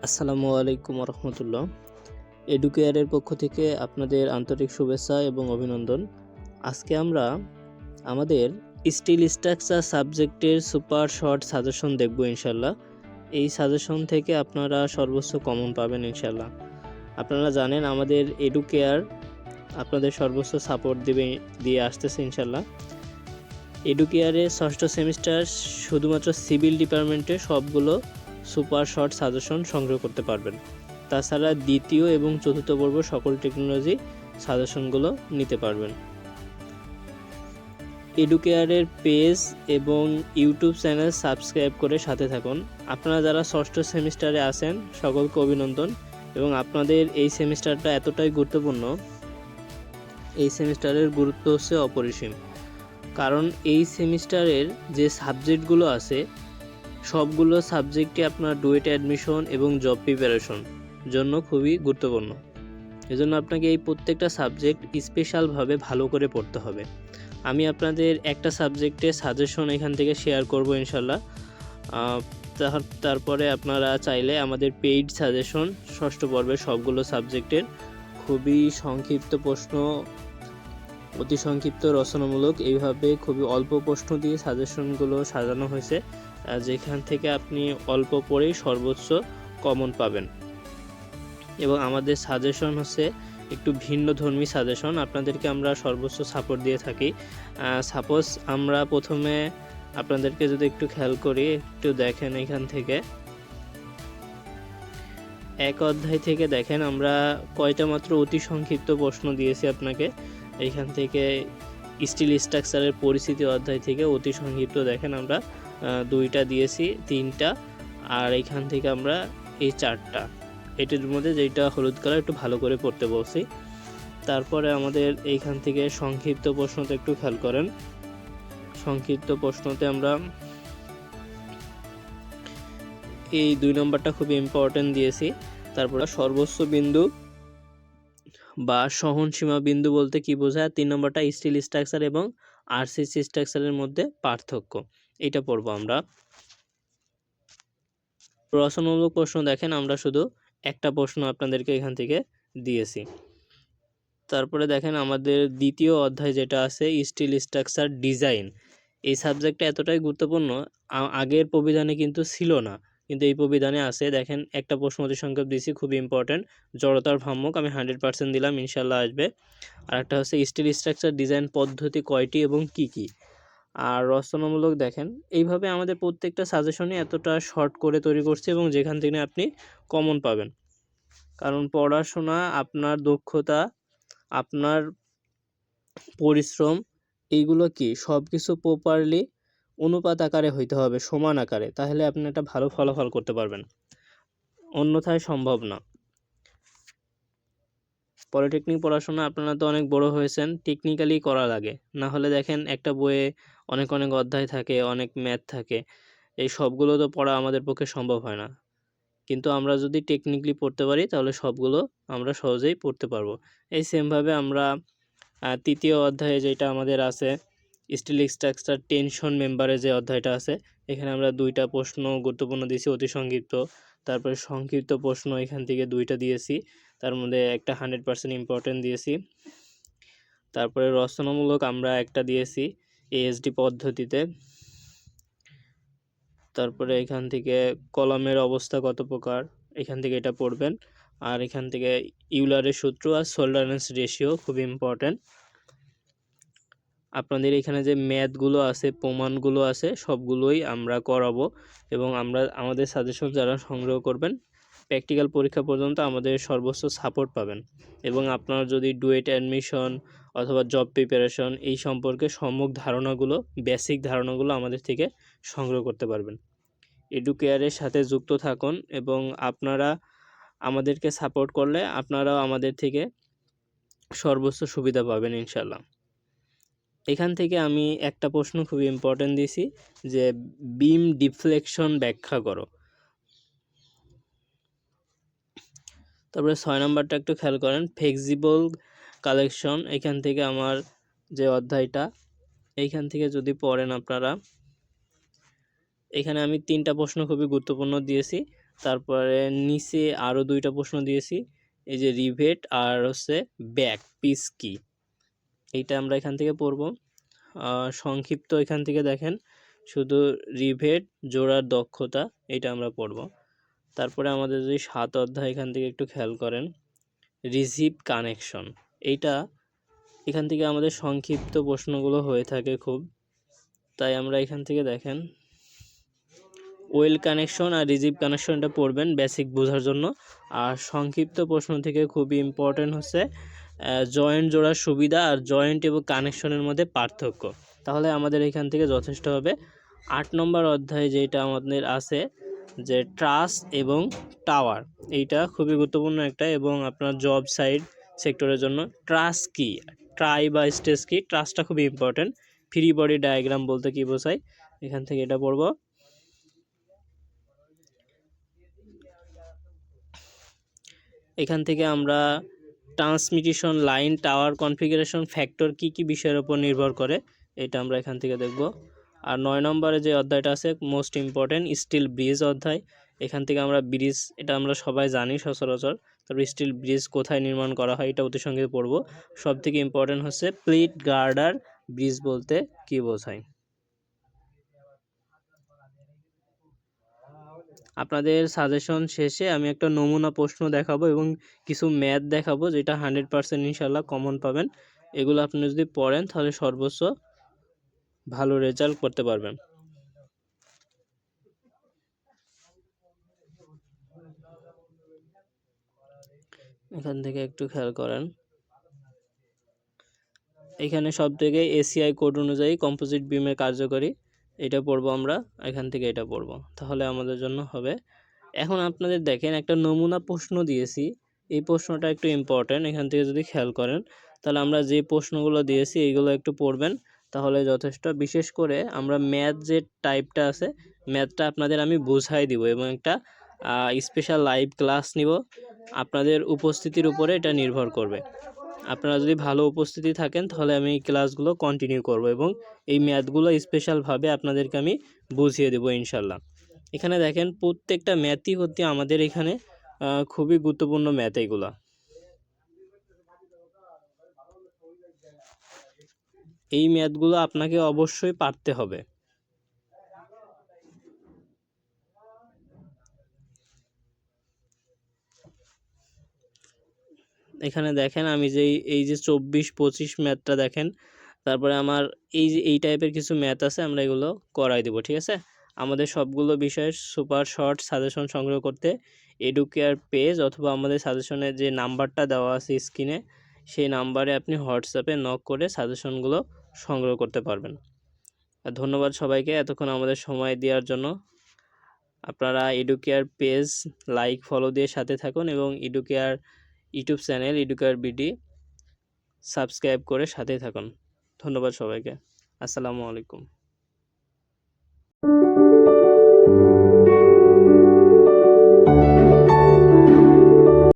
আসসালামু আলাইকুম রহমতুল্লাহ। এডুকেয়ারের পক্ষ থেকে আপনাদের আন্তরিক শুভেচ্ছা এবং অভিনন্দন। আজকে আমরা আমাদের স্টিল স্ট্রাকচার সাবজেক্টের সুপার শর্ট সাজেশন দেখব ইনশাল্লাহ। এই সাজেশন থেকে আপনারা সর্বোচ্চ কমন পাবেন ইনশাল্লাহ। আপনারা জানেন আমাদের এডুকেয়ার আপনাদের সর্বোচ্চ সাপোর্ট দিয়ে আসতেছে ইনশাল্লাহ। এডুকেয়ারে ষষ্ঠ সেমিস্টার শুধুমাত্র সিভিল ডিপার্টমেন্টে সবগুলো সুপার শর্ট সাজেশন সংগ্রহ করতে পারবেন। তাছাড়া দ্বিতীয় এবং চতুর্থ পর্ব সকল টেকনোলজি সাজেশনগুলো নিতে পারবেন। এডুকেয়ারের পেজ এবং ইউটিউব চ্যানেল সাবস্ক্রাইব করে সাথে থাকুন। আপনারা যারা ষষ্ঠ সেমিস্টারে আছেন সকলকে অভিনন্দন, এবং আপনাদের এই সেমিস্টারটা এতটাই গুরুত্বপূর্ণ, এই সেমিস্টারের গুরুত্ব হচ্ছে অপরিসীম। কারণ এই সেমিস্টারের যে সাবজেক্টগুলো আছে সবগুলো সাবজেক্টই আপনার ডুয়েট অ্যাডমিশন এবং জব প্রিপারেশন জন্য খুবই গুরুত্বপূর্ণ। এজন্য আপনাকে এই প্রত্যেকটা সাবজেক্ট স্পেশালভাবে ভালো করে পড়তে হবে। আমি আপনাদের একটা সাবজেক্টে সাজেশন এখান থেকে শেয়ার করব ইনশাল্লাহ। তারপরে আপনারা চাইলে আমাদের পেইড সাজেশন ষষ্ঠ পর্বের সবগুলো সাবজেক্টের খুবই সংক্ষিপ্ত প্রশ্ন, অতি সংক্ষিপ্ত রচনামূলক, এইভাবে খুবই অল্প প্রশ্ন দিয়ে সাজেশনগুলো সাজানো হয়েছে, যেখান থেকে আপনি অল্প পড়েই সর্বোচ্চ কমন পাবেন। এবং আমাদের সাজেশন হচ্ছে একটু ভিন্ন ধর্মী সাজেশন, আপনাদেরকে আমরা সর্বোচ্চ সাপোর্ট দিয়ে থাকি। সাপোজ আমরা প্রথমে আপনাদেরকে যদি একটু খেয়াল করি, একটু দেখেন এখান থেকে এক অধ্যায় থেকে দেখেন আমরা কয়টা মাত্র অতি সংক্ষিপ্ত প্রশ্ন দিয়েছি আপনাকে। এইখান থেকে স্টিল স্ট্রাকচারের পরিস্থিতি অধ্যায় থেকে অতি সংক্ষিপ্ত দেখেন আমরা দুইটা দিয়েছি, তিনটা, আর এইখান থেকে আমরা এই চারটা, এটির মধ্যে যেটা হলুদ কালার একটু ভালো করে পড়তে বলছি। তারপরে আমাদের এইখান থেকে সংক্ষিপ্ত প্রশ্নতে একটু খেয়াল করেন। সংক্ষিপ্ত প্রশ্নতে আমরা এই 2 নম্বরটা খুব ইম্পর্টেন্ট দিয়েছি। তারপরে সর্বোচ্চ বিন্দু বা সহনসীমা বিন্দু বলতে কি বোঝায়, 3 নম্বরটা স্টিল স্ট্রাকচার এবং আরসিসি স্ট্রাকচারের মধ্যে পার্থক্য, এটা পড়বো আমরা। রচনামূলক প্রশ্ন দেখেন আমরা শুধু একটা প্রশ্ন আপনাদেরকে এখান থেকে দিয়েছি। তারপরে দেখেন আমাদের দ্বিতীয় অধ্যায় যেটা আছে স্টিল স্ট্রাকচার ডিজাইন, এই সাবজেক্টটা এতটাই গুরুত্বপূর্ণ, আগের প্রবিধানে কিন্তু ছিল না, কিন্তু এই প্রবিধানে আছে। দেখেন একটা প্রশ্ন অতি সংক্ষেপ দিয়েছি, খুবই ইম্পর্টেন্ট, জড়তার ভ্রাম্যক, আমি 100% দিলাম, ইনশাল্লাহ আসবে। আর একটা হচ্ছে স্টিল স্ট্রাকচার ডিজাইন পদ্ধতি কয়টি এবং কি কি। আর রচনামূলক দেখেন, এইভাবে আমাদের প্রত্যেকটা সাজেশনে এতটা শর্ট করে তৈরি করছে এবং যেখান থেকে আপনি কমন পাবেন। কারণ পড়াশোনা, আপনার দক্ষতা, আপনার পরিশ্রম, এইগুলো কি সব কিছু প্রপারলি অনুপাত আকারে হইতে হবে, সমান আকারে, তাহলে আপনি একটা ভালো ফলাফল করতে পারবেন, অন্যথায় সম্ভব না। পলিটেকনিক পড়াশোনা আপনারা তো অনেক বড় হয়েছেন, টেকনিক্যালি করা লাগে, না হলে দেখেন একটা বইয়ে অনেক অনেক অধ্যায় থাকে, অনেক ম্যাথ থাকে, এই সবগুলো তো পড়া আমাদের পক্ষে সম্ভব হয় না। কিন্তু আমরা যদি টেকনিক্যালি পড়তে পারি তাহলে সবগুলো আমরা সহজেই পড়তে পারবো। এই সেমভাবে আমরা তৃতীয় অধ্যায়ে যেটা আমাদের আছে স্টিল স্ট্রাকচার টেনশন মেম্বারে যে অধ্যায়টা আছে, এখানে আমরা 2টা প্রশ্ন গুরুত্বপূর্ণ দিয়েছি অতি সংক্ষিপ্ত, তারপরে সংক্ষিপ্ত প্রশ্ন এখান থেকে 2টা দিয়েছি, তার মধ্যে একটা 100% ইম্পর্টেন্ট দিয়েছি। তারপরে রচনামূলক আমরা একটা দিয়েছি এএসডি পদ্ধতিতে। তারপরে এখান থেকে কলামের অবস্থা কত প্রকার, এখান থেকে এটা পড়বেন। আর এখান থেকে ইউলারের সূত্র আর সোল্ডারেন্স রেশিও খুব ইম্পর্টেন্ট। আপনাদের এখানে যে ম্যাথগুলো আছে, প্রমাণগুলো আছে, সবগুলোই আমরা করাবো, এবং আমাদের সাজেশন যারা সংগ্রহ করবেন প্র্যাকটিক্যাল পরীক্ষা পর্যন্ত আমাদের সর্বোচ্চ সাপোর্ট পাবেন। এবং আপনারা যদি ডুয়েট অ্যাডমিশন অথবা জব প্রিপারেশন এই সম্পর্কে সম্যক ধারণাগুলো, বেসিক ধারণাগুলো আমাদের থেকে সংগ্রহ করতে পারবেন। এডুকেয়ারের সাথে যুক্ত থাকুন এবং আপনারা আমাদেরকে সাপোর্ট করলে আপনারাও আমাদের থেকে সর্বোচ্চ সুবিধা পাবেন ইনশাল্লাহ। এখান থেকে আমি একটা প্রশ্ন খুব ইম্পর্টেন্ট দিয়েছি যে বিম ডিফ্লেকশন ব্যাখ্যা করো। তারপরে 6 নম্বরটা একটু খেয়াল করেন, ফ্লেক্সিবল কালেকশন, এখান থেকে আমার যে অধ্যায়টা, এইখান থেকে যদি পড়েন আপনারা, এখানে আমি 3টা প্রশ্ন খুবই গুরুত্বপূর্ণ দিয়েছি, তারপরে নিচে আরও 2টা প্রশ্ন দিয়েছি, এই যে রিভেট আর হচ্ছে ব্যাক পিস কি, এইটা আমরা এখান থেকে পড়ব। সংক্ষিপ্ত এখান থেকে দেখেন শুধু রিভেট জোড়ার দক্ষতা, এটা আমরা পড়ব। তারপরে আমাদের যদি 7 অধ্যায় এখান থেকে একটু খেয়াল করেন, রিসিভ কানেকশন, এইটা এখান থেকে আমাদের সংক্ষিপ্ত প্রশ্নগুলো হয়ে থাকে খুব, তাই আমরা এখান থেকে দেখেন ওয়েল কানেকশন আর রিসিভ কানেকশনটা পড়বেন বেসিক বোঝার জন্য। আর সংক্ষিপ্ত প্রশ্ন থেকে খুবই ইম্পর্টেন্ট হচ্ছে জয়েন্ট জোড়ার সুবিধা আর জয়েন্ট এবং কানেকশনের মধ্যে পার্থক্য, তাহলে আমাদের এখান থেকে যথেষ্ট হবে। 8 নম্বর অধ্যায়ে যেটা আমাদের আছে যে ট্রাস এবং টাওয়ার, এইটা খুবই গুরুত্বপূর্ণ একটা, এবং আপনার জব সাইট সেক্টরের জন্য ট্রাস কি, ট্রাই বা স্টেজ কি, ট্রাসটা খুবই ইম্পর্টেন্ট। ফ্রি বডি ডায়াগ্রাম বলতে কি বোঝায়, এখান থেকে এটা পড়ব। এখান থেকে আমরা transmission line tower configuration factor কি কি বিষয়ের উপর নির্ভর করে, এটা আমরা এখান থেকে দেখব। আর 9 নম্বরে যে অধ্যায়টা আছে মোস্ট ইম্পর্টেন্ট স্টিল ব্রিজ অধ্যায়, এখান থেকে আমরা ব্রিজ, এটা আমরা সবাই জানি সচরাচর, তারপর স্টিল ব্রিজ কোথায় নির্মাণ করা হয় এটা অতি সঙ্গে পড়ব। সব থেকে ইম্পর্টেন্ট হচ্ছে প্লিট গার্ডার ব্রিজ বলতে কি বোঝায়। আপনাদের সাজেশন শেষে আমি একটা নমুনা প্রশ্ন দেখাবো এবং কিছু ম্যাথ দেখাবো, যেটা 100% ইনশাল্লাহ কমন পাবেন। এগুলো আপনি যদি পড়েন তাহলে সর্বোচ্চ ভালো রেজাল্ট করতে পারবেন। এখান থেকে একটু খেয়াল করেন, এখানে সব থেকে এসিআই কোড অনুযায়ী কম্পোজিট বিমের কার্যকরী, এটা পড়বো আমরা, এখান থেকে এটা পড়বো, তাহলে আমাদের জন্য হবে। এখন আপনাদের দেখেন একটা নমুনা প্রশ্ন দিয়েছি, এই প্রশ্নটা একটু ইম্পর্টেন্ট, এখান থেকে যদি খেয়াল করেন তাহলে আমরা যে প্রশ্নগুলো দিয়েছি এইগুলো একটু পড়বেন তাহলে যথেষ্ট। বিশেষ করে আমরা ম্যাথ যে টাইপটা আছে, ম্যাথটা আপনাদের আমি বোঝাই দিব এবং একটা স্পেশাল লাইভ ক্লাস নিব, আপনাদের উপস্থিতির উপরে এটা নির্ভর করবে। আপনারা যদি ভালো উপস্থিতি থাকেন তাহলে আমি এই ক্লাসগুলো কন্টিনিউ করব এবং এই ম্যাথগুলো স্পেশালভাবে আপনাদেরকে আমি বুঝিয়ে দেবো ইনশাল্লাহ। এখানে দেখেন প্রত্যেকটা ম্যাথই হচ্ছে আমাদের এখানে খুবই গুরুত্বপূর্ণ ম্যাথ এগুলা। এই ম্যাথগুলো আপনাকে অবশ্যই পারতে হবে। এখানে দেখেন আমি যে এই যে 24-25 ম্যাথটা দেখেন, তারপরে আমার এই যে এই টাইপের কিছু ম্যাথ আছে, আমরা এগুলো করাই দেবো, ঠিক আছে। আমাদের সবগুলো বিষয়ের সুপার শর্ট সাজেশন সংগ্রহ করতে এডুকেয়ার পেজ অথবা আমাদের সাজেশনের যে নাম্বারটা দেওয়া আছে স্ক্রিনে, সেই নাম্বারে আপনি হোয়াটসঅ্যাপে নক করে সাজেশনগুলো সংগ্রহ করতে পারবেন। আর ধন্যবাদ সবাইকে এতক্ষণ আমাদের সময় দেওয়ার জন্য। আপনারা এডুকেয়ার পেজ লাইক ফলো দিয়ে সাথে থাকুন এবং educare YouTube channel educare BD subscribe করে সাথে থাকুন। ধন্যবাদ সবাইকে। আসসালামু আলাইকুম।